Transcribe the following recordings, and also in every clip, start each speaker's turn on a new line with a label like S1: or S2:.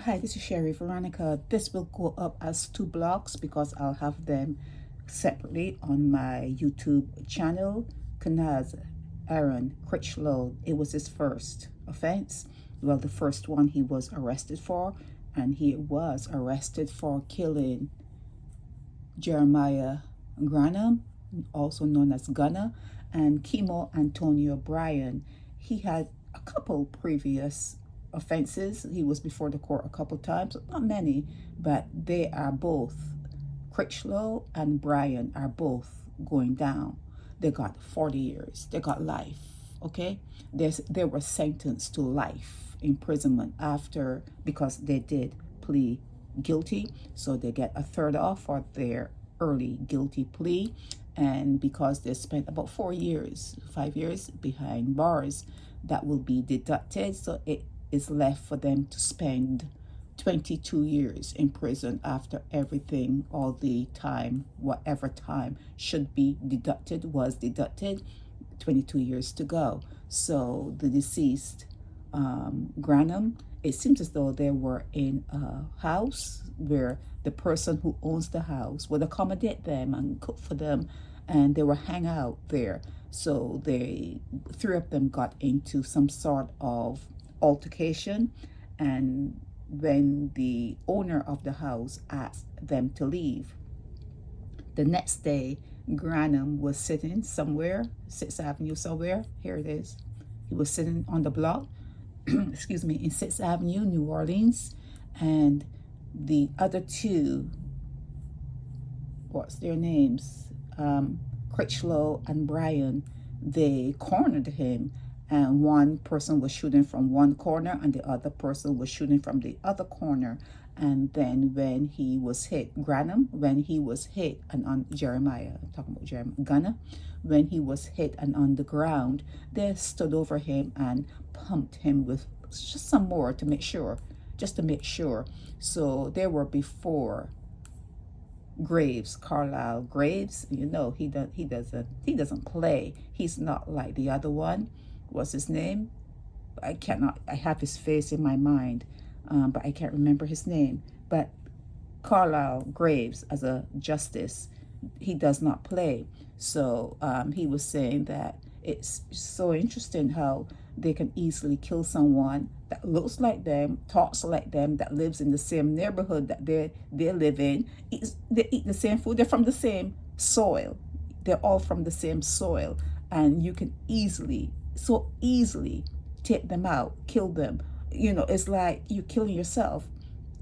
S1: Hi, this is Sherry Veronica. This will go up as two blogs because I'll have them separately on my YouTube channel. Knaz Aaron Critchlow, it was his first offense. Well, the first one he was arrested for, and he was arrested for killing Jeremiah Grannum, also known as Gunna, and Keemo Antonio Bryan. He had a couple previous offenses. He was before the court a couple times, not many, but they are both, Critchlow and Bryan are both going down. They got 40 years. They got life, okay? They were sentenced to life imprisonment after, because they did plead guilty, so they get a third off for their early guilty plea, and because they spent about 5 years behind bars, that will be deducted, so it is left for them to spend 22 years in prison after everything, all the time, whatever time should be deducted was deducted. 22 years to go. So the deceased, Grannum, it seems as though they were in a house where the person who owns the house would accommodate them and cook for them, and they were hang out there. So three of them got into some sort of altercation, and when the owner of the house asked them to leave, the next day Grannum was sitting somewhere, 6th Avenue somewhere, here it is. He was sitting on the block, excuse me, in 6th Avenue, New Orleans, and the other two, what's their names? Critchlow and Bryan, they cornered him, and one person was shooting from one corner and the other person was shooting from the other corner. And then when he was hit, Grannum, when he was hit and on Jeremiah, I'm talking about Jeremiah Gunner, when he was hit and on the ground, they stood over him and pumped him with just some more to make sure, just to make sure. So they were before Graves, Carlisle Graves. You know, he doesn't play. He's not like the other one. What's his name? I have his face in my mind, but I can't remember his name. But Carlisle Graves, as a justice, he does not play. So he was saying that it's so interesting how they can easily kill someone that looks like them, talks like them, that lives in the same neighborhood that they live in. They eat the same food. They're from the same soil. They're all from the same soil, and you can so easily take them out, kill them. You know, it's like you're killing yourself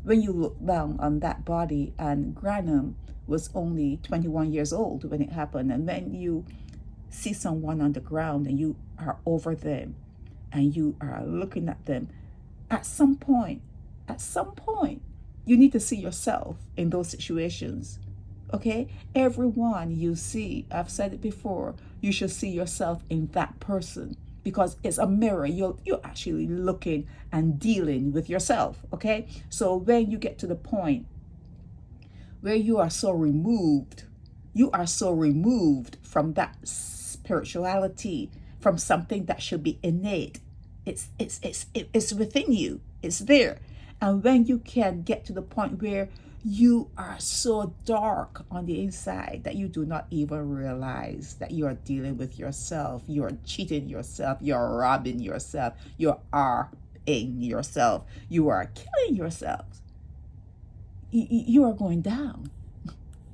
S1: when you look down on that body. And Grannum was only 21 years old when it happened. And when you see someone on the ground and you are over them and you are looking at them, at some point, you need to see yourself in those situations. Okay? Everyone you see, I've said it before, you should see yourself in that person, because it's a mirror. You're actually looking and dealing with yourself. Okay? So when you get to the point where you are so removed from that spirituality, from something that should be innate. It's within you. It's there. And when you can get to the point where you are so dark on the inside that you do not even realize that you are dealing with yourself, you're cheating yourself, you're robbing yourself, you're RAing yourself, you are killing yourself, you are going down.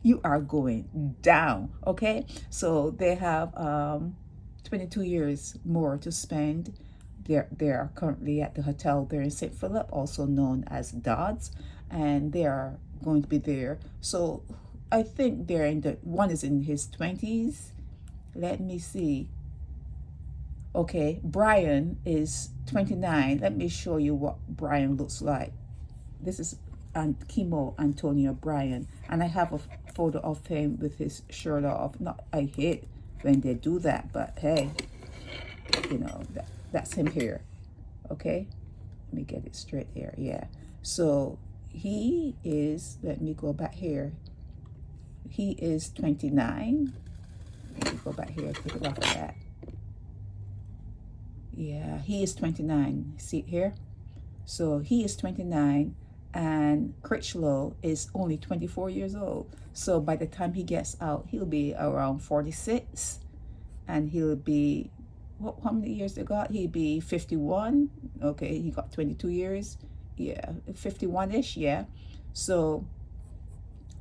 S1: You are going down. Okay? So they have 22 years more to spend. They are currently at the hotel there in St. Philip, also known as Dodds, and they are going to be there. So I think one is in his 20s. Let me see. Okay, Bryan is 29. Let me show you what Bryan looks like. This is Keemo Antonio Bryan, and I have a photo of him with his shirt off. I hate when they do that, but hey, you know, that's him here. Okay, let me get it straight here. Yeah, so he is, let me go back here, he is 29. Let me go back here, take it off of that. Yeah, he is 29. See it here? So he is 29 and Christgau is only 24 years old. So by the time he gets out, he'll be around 46, and he'll be, how many years they got? He'll be 51. Okay, he got 22 years. Yeah, 51-ish, yeah. So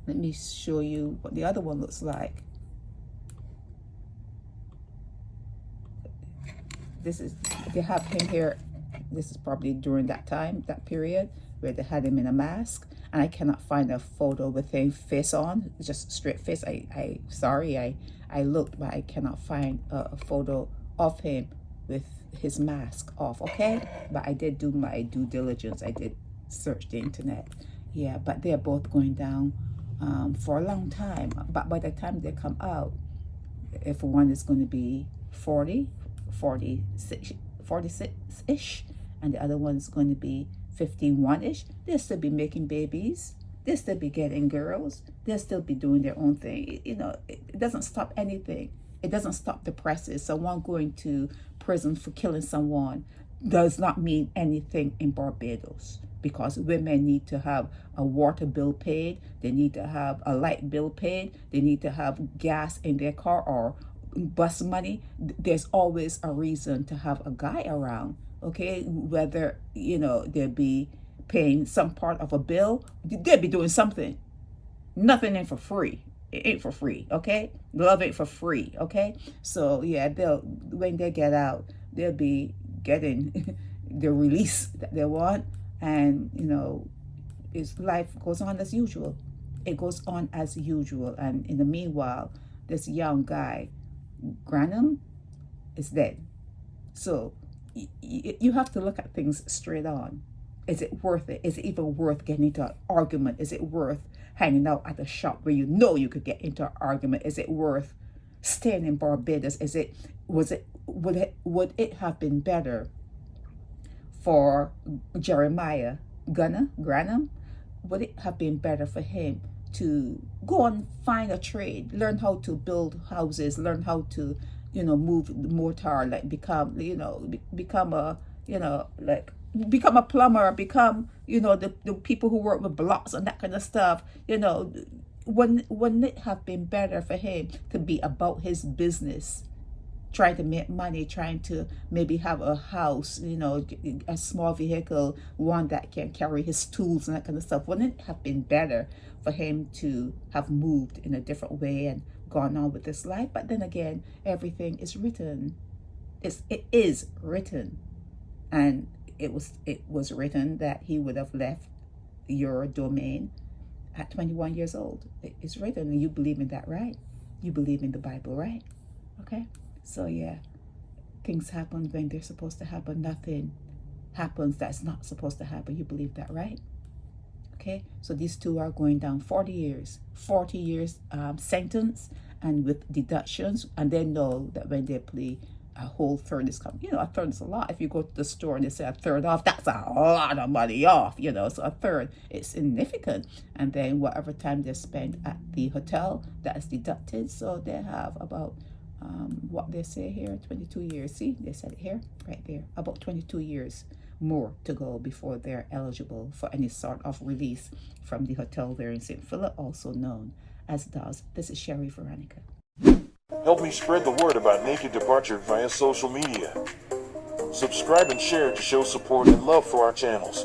S1: let me show you what the other one looks like. This is, they have him here. This is probably during that time, that period, where they had him in a mask. And I cannot find a photo with him face on, just straight face. Sorry, I looked, but I cannot find a photo of him with his mask off, okay? But I did do my due diligence. I did search the internet. Yeah, but they're both going down for a long time. But by the time they come out, if one is going to be 46-ish, and the other one's going to be 51-ish, they'll still be making babies. They'll still be getting girls. They'll still be doing their own thing. You know, it doesn't stop anything. It doesn't stop the presses. Someone going to prison for killing someone does not mean anything in Barbados, because women need to have a water bill paid. They need to have a light bill paid. They need to have gas in their car or bus money. There's always a reason to have a guy around, okay? Whether, you know, they'll be paying some part of a bill, they'll be doing something. Nothing ain't for free. It ain't for free, okay? Love ain't for free, okay? So yeah, when they get out, they'll be getting the release that they want, and you know, life goes on as usual. It goes on as usual, and in the meanwhile, this young guy, Grannum, is dead. So you have to look at things straight on. Is it worth it? Is it even worth getting into an argument? Is it worth hanging out at a shop where you know you could get into an argument? Is it worth staying in Barbados? Would it have been better for Jeremiah Grannum? Would it have been better for him to go and find a trade, learn how to build houses, learn how to, you know, move mortar, like become a plumber, become, you know, the people who work with blocks and that kind of stuff, you know? Wouldn't it have been better for him to be about his business, trying to make money, trying to maybe have a house, you know, a small vehicle, one that can carry his tools and that kind of stuff? Wouldn't it have been better for him to have moved in a different way and gone on with his life? But then again, everything is written. It is written, and it was written that he would have left your domain at 21 years old. It's written, and you believe in that, right? You believe in the Bible, right? Okay. So yeah, things happen when they're supposed to happen. Nothing happens that's not supposed to happen. You believe that, right? Okay. So these two are going down 40 years sentence, and with deductions, and they know that when they plea, a whole third is coming. You know, a third is a lot. If you go to the store and they say a third off, that's a lot of money off, you know. So a third is significant. And then whatever time they spend at the hotel, that is deducted. So they have about what they say here, 22 years. See, they said it here, right there, about 22 years more to go before they're eligible for any sort of release from the hotel there in St. Philip, also known as DOS. This is Sherry Veronica.
S2: Help me spread the word about Naked Departure via social media. Subscribe and share to show support and love for our channels.